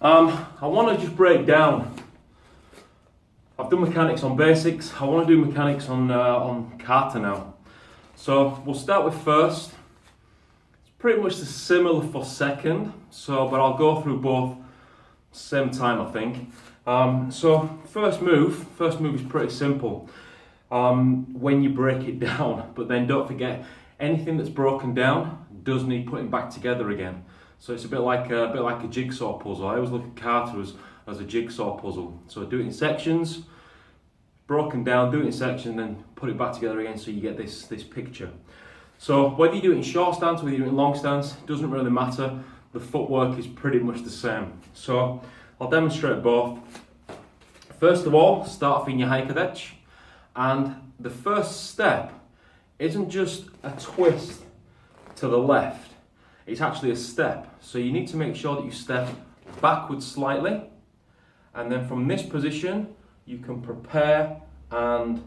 I want to just break down. I've done mechanics on basics. I want to do mechanics on kata now. So we'll start with first. It's pretty much similar for second. But I'll go through both same time, I think. So first move is pretty simple. When you break it down, but then don't forget anything that's broken down does need putting back together again. So it's a bit like a jigsaw puzzle. I always look at kata as a jigsaw puzzle. So do it in sections, broken down, do it in sections, then put it back together again so you get this picture. So whether you do it in short stance, whether you do it in long stance, doesn't really matter. The footwork is pretty much the same. So I'll demonstrate both. First of all, start off in your kata, and the first step isn't just a twist to the left. It's actually a step. So you need to make sure that you step backwards slightly, and then from this position you can prepare and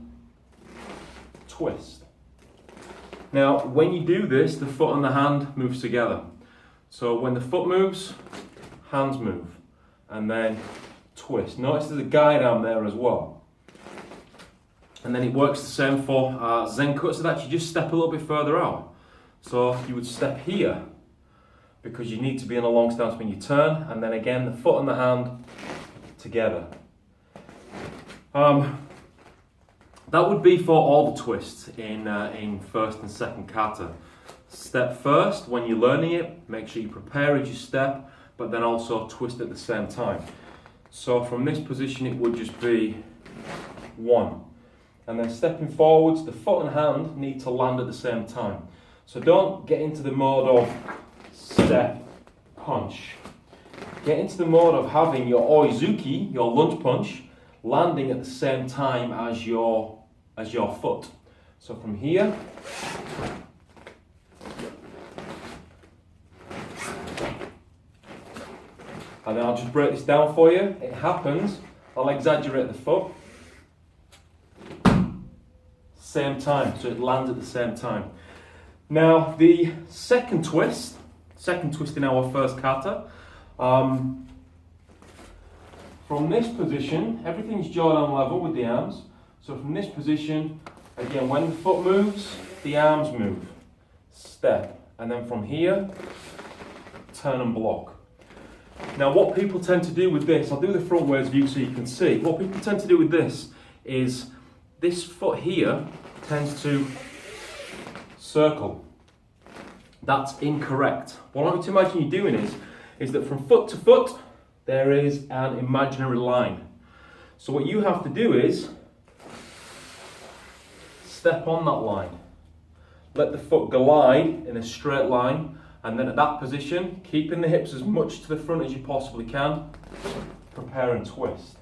twist. Now when you do this, the foot and the hand moves together. So when the foot moves, hands move, and then twist. Notice there's a guide arm there as well. And then it works the same for Zenku, so that you just step a little bit further out. So you would step here, because you need to be in a long stance when you turn, and then again the foot and the hand together. That would be for all the twists in first and second kata. Step first when you're learning it, make sure you prepare as you step, but then also twist at the same time. So from this position it would just be one. And then stepping forwards, the foot and hand need to land at the same time. So don't get into the mode of step, punch. Get into the mode of having your oizuki, your lunge punch, landing at the same time as your foot. So from here, and then I'll just break this down for you. It happens, I'll exaggerate the foot. Same time, so it lands at the same time. Now the second twist in our first kata, from this position, everything's jaw down level with the arms. So from this position, again, when the foot moves, the arms move. Step, and then from here, turn and block. Now what people tend to do with this, I'll do the frontwards view so you can see. What people tend to do with this is, this foot here tends to circle. That's incorrect. What I want to imagine you doing is that from foot to foot, there is an imaginary line. So what you have to do is step on that line. Let the foot glide in a straight line, and then at that position, keeping the hips as much to the front as you possibly can, prepare and twist.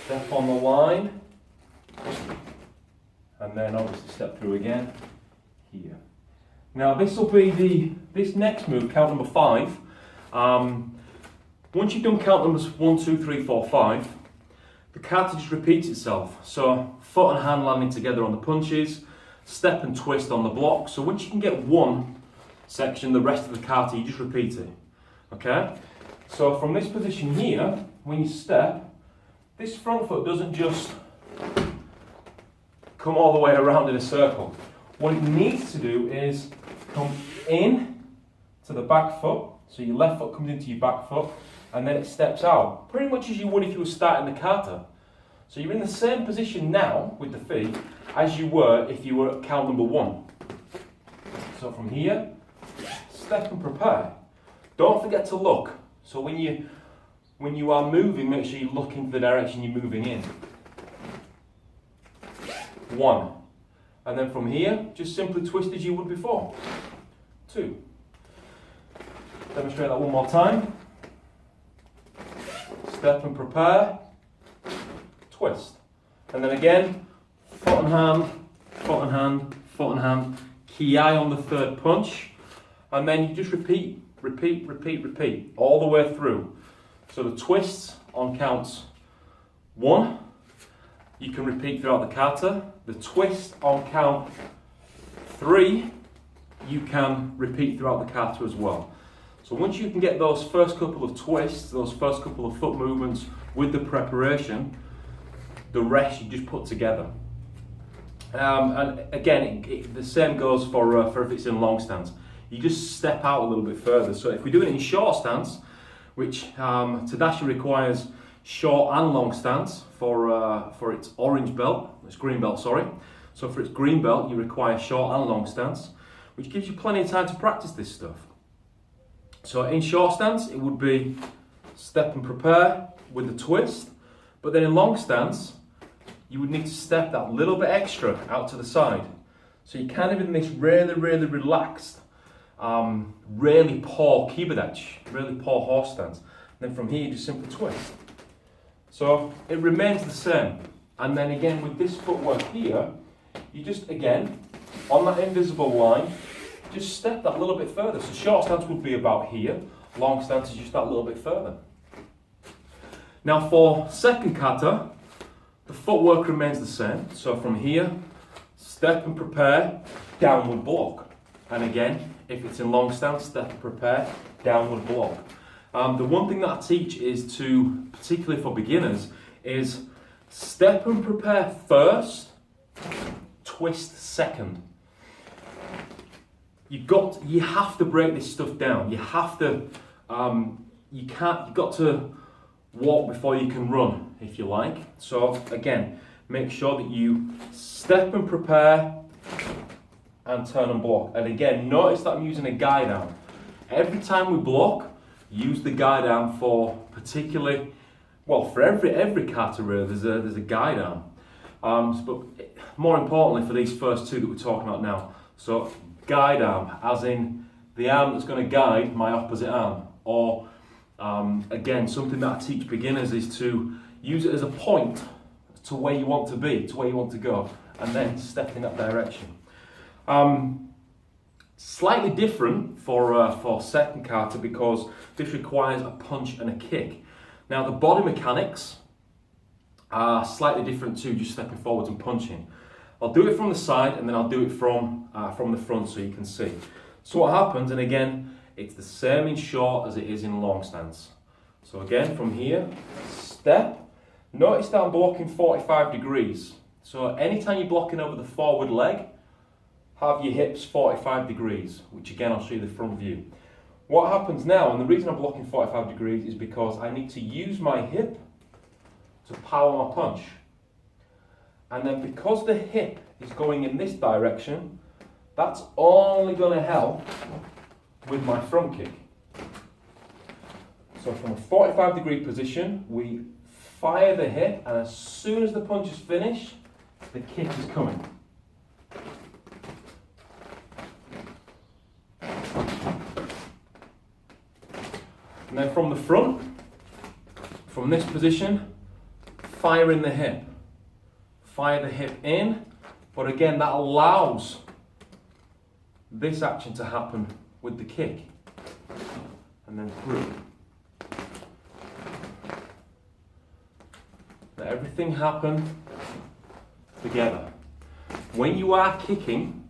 Step on the line, and then obviously step through again here. Now this will be this next move, count number 5. Once you've done count numbers 1, 2, 3, 4, 5, the kata just repeats itself. So foot and hand landing together on the punches, step and twist on the block. So once you can get one section, the rest of the kata, you just repeat it. Okay? So from this position here, when you step, this front foot doesn't just come all the way around in a circle. What it needs to do is come in to the back foot, so your left foot comes into your back foot, and then it steps out, pretty much as you would if you were starting the kata. So you're in the same position now with the feet as you were if you were at count number 1. So from here, step and prepare. Don't forget to look. So when you are moving, make sure you look into the direction you're moving in. 1. And then from here, just simply twist as you would before. 2. Demonstrate that one more time. Step and prepare. Twist. And then again, foot and hand, foot and hand, foot and hand. Key eye on the third punch. And then you just repeat, all the way through. So the twists on counts 1, you can repeat throughout the kata. The twist on count 3, you can repeat throughout the kata as well. So once you can get those first couple of twists, those first couple of foot movements with the preparation, the rest you just put together. And again, the same goes for if it's in long stance. You just step out a little bit further. So if we do it in short stance, which Tadashi requires short and long stance for its orange belt, its green belt, sorry. So for its green belt, you require short and long stance, which gives you plenty of time to practice this stuff. So in short stance, it would be step and prepare with the twist, but then in long stance, you would need to step that little bit extra out to the side. So you're kind of in this really, really relaxed, really poor kibadechi, really poor horse stance. Then from here, you just simply twist. So it remains the same. And then again, with this footwork here, you just, again, on that invisible line, just step that little bit further. So short stance would be about here, long stance is just that little bit further. Now for second kata, the footwork remains the same. So from here, step and prepare, downward block. And again, if it's in long stance, step and prepare, downward block. The one thing that I teach is to, particularly for beginners, is step and prepare first, twist second. You have to break this stuff down. You have to, you've got to walk before you can run, if you like. So again, make sure that you step and prepare and turn and block. And again, notice that I'm using a guide arm. Every time we block, use the guide arm for particularly, well, for every kata really, there's a guide arm. But more importantly for these first two that we're talking about now. So guide arm, as in the arm that's going to guide my opposite arm. Or again, something that I teach beginners is to use it as a point to where you want to be, to where you want to go, and then step in that direction. Slightly different for second kata because this requires a punch and a kick. Now the body mechanics are slightly different to just stepping forwards and punching. I'll do it from the side and then I'll do it from the front so you can see. So what happens, and again, it's the same in short as it is in long stance. So again, from here, step. Notice that I'm blocking 45 degrees. So anytime you're blocking over the forward leg, have your hips 45 degrees, which again, I'll show you the front view. What happens now, and the reason I'm blocking 45 degrees is because I need to use my hip to power my punch. And then because the hip is going in this direction, that's only going to help with my front kick. So from a 45 degree position, we fire the hip, and as soon as the punch is finished, the kick is coming. And then from the front, from this position, fire in the hip. Fire the hip in, but again, that allows this action to happen with the kick. And then through. Let everything happen together. When you are kicking,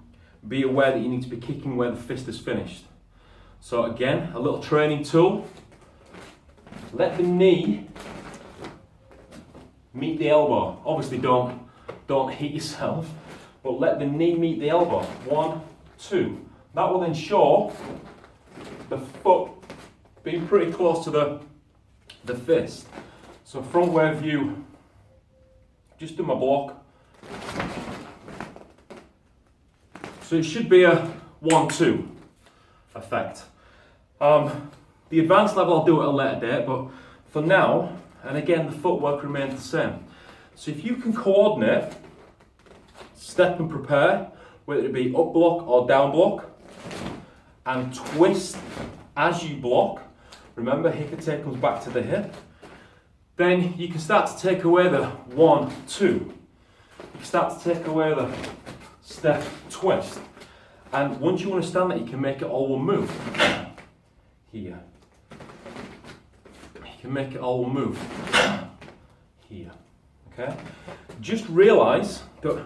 be aware that you need to be kicking where the fist is finished. So again, a little training tool. Let the knee meet the elbow. Obviously don't hit yourself, but let the knee meet the elbow. 1, 2. That will ensure the foot being pretty close to the fist. So front way view, just do my block. So it should be a 1, 2 effect. The advanced level I'll do at a later date, but for now, and again, the footwork remains the same. So if you can coordinate, step and prepare, whether it be up block or down block, and twist as you block, remember hikate comes back to the hip, then you can start to take away the 1, 2. You can start to take away the step, twist. And once you understand that, you can make it all one move. Here. You can make it all one move. Here. Okay? Just realise that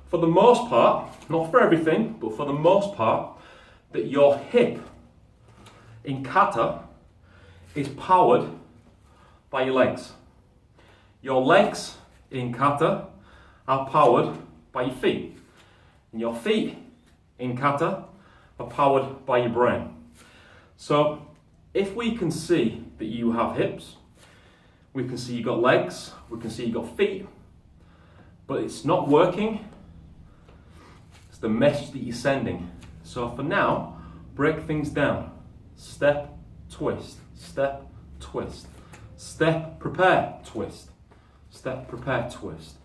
for the most part, not for everything, but for the most part, that your hip in kata is powered by your legs. Your legs in kata are powered by your feet. And your feet in kata are powered by your brain. So if we can see that you have hips, we can see you've got legs, we can see you've got feet, but it's not working, it's the message that you're sending. So for now, break things down. Step, twist, step, twist. Step, prepare, twist. Step, prepare, twist.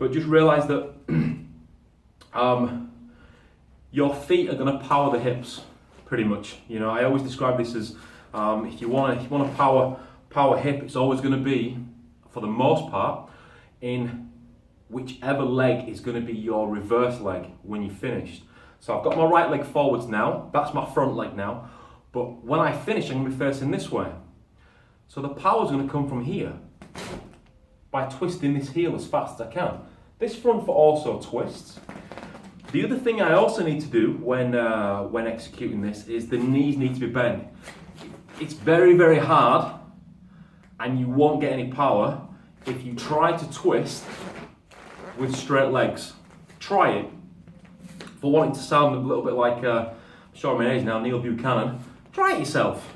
But just realize that your feet are going to power the hips, pretty much. You know, I always describe this as if you want to power hip, it's always going to be, for the most part, in whichever leg is going to be your reverse leg when you're finished. So I've got my right leg forwards now. That's my front leg now. But when I finish, I'm going to be facing this way. So the power is going to come from here by twisting this heel as fast as I can. This front foot also twists. The other thing I also need to do when executing this is the knees need to be bent. It's very, very hard, and you won't get any power if you try to twist with straight legs. Try it. If I want it to sound a little bit like, I'm showing my age now, Neil Buchanan, try it yourself.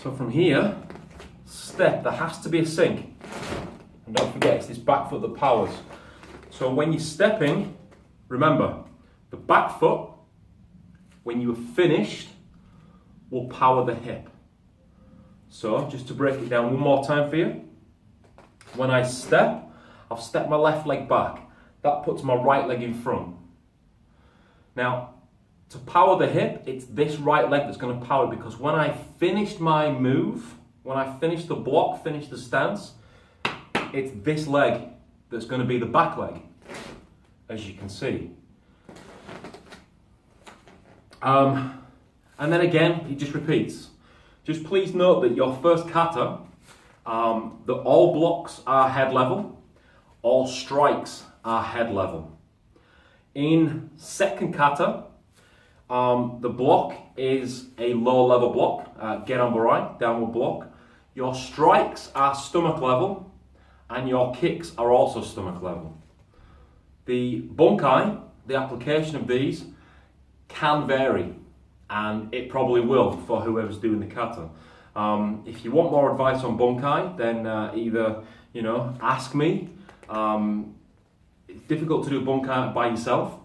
So from here, step, there has to be a sink. And don't forget, it's this back foot that powers. So when you're stepping, remember, the back foot, when you are finished, will power the hip. So just to break it down one more time for you. When I step, I've stepped my left leg back. That puts my right leg in front. Now, to power the hip, it's this right leg that's going to power it, because when I finished my move, when I finish the block, finish the stance, it's this leg that's going to be the back leg, as you can see. And then again, it just repeats. Just please note that your first kata, that all blocks are head level, all strikes are head level. In second kata, the block is a low level block, gerambarai, downward block. Your strikes are stomach level, and your kicks are also stomach level. The bunkai, the application of these, can vary, and it probably will for whoever's doing the kata. If you want more advice on bunkai, then either ask me. It's difficult to do bunkai by yourself,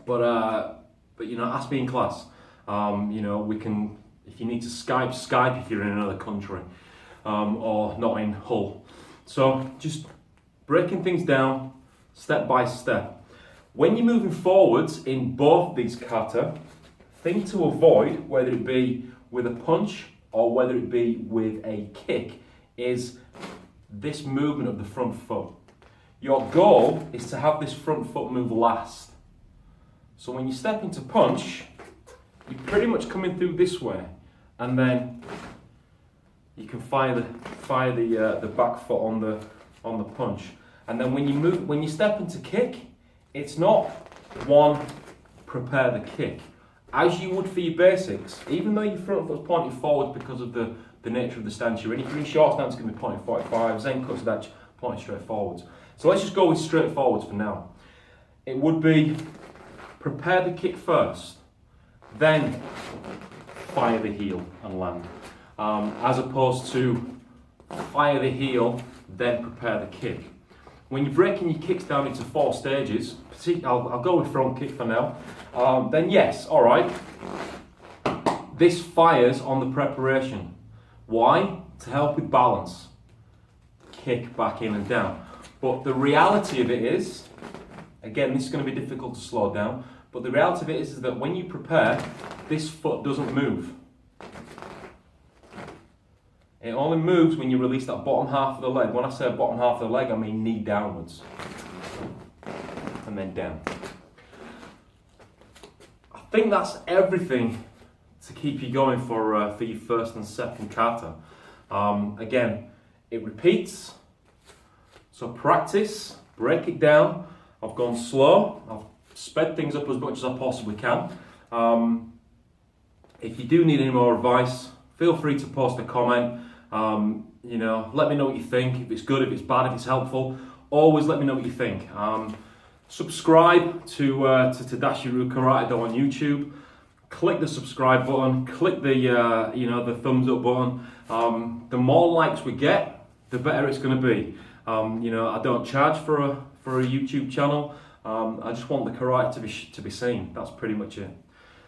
but ask me in class. We can, if you need to Skype if you're in another country, or not in Hull. So just breaking things down step by step. When you're moving forwards in both these kata, thing to avoid, whether it be with a punch or whether it be with a kick, is this movement of the front foot. Your goal is to have this front foot move last. So when you step into punch, you're pretty much coming through this way, and then you can fire the back foot on the punch. And then when you step into kick, it's not one, prepare the kick. As you would for your basics, even though your front foot's pointing forward because of the nature of the stance you're in. If you're in short stance, it's going to be pointing 45, Zen cuts that pointing straight forwards. So let's just go with straight forwards for now. It would be prepare the kick first, then fire the heel and land. As opposed to fire the heel, then prepare the kick. When you're breaking your kicks down into 4 stages, I'll go with front kick for now, then yes, alright, this fires on the preparation. Why? To help with balance. Kick back in and down. But the reality of it is, again, this is going to be difficult to slow down, but the reality of it is that when you prepare, this foot doesn't move. It only moves when you release that bottom half of the leg. When I say bottom half of the leg, I mean knee downwards. And then down. I think that's everything to keep you going for your first and second kata. Again, it repeats. So practice, break it down. I've gone slow. I've sped things up as much as I possibly can. If you do need any more advice, feel free to post a comment. Let me know what you think. If it's good, if it's bad, if it's helpful, always let me know what you think. Subscribe to Dashiru Karate Do on YouTube. Click the subscribe button. Click the thumbs up button. The more likes we get, the better it's going to be. I don't charge for a YouTube channel. I just want the karate to be seen. That's pretty much it.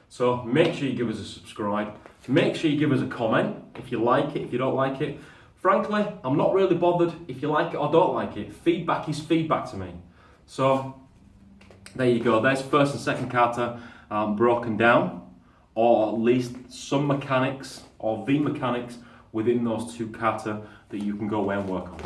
So make sure you give us a subscribe. Make sure you give us a comment if you like it, if you don't like it. Frankly, I'm not really bothered if you like it or don't like it. Feedback is feedback to me. So there you go. There's first and second kata broken down, or at least some mechanics or the mechanics within those two kata that you can go away and work on.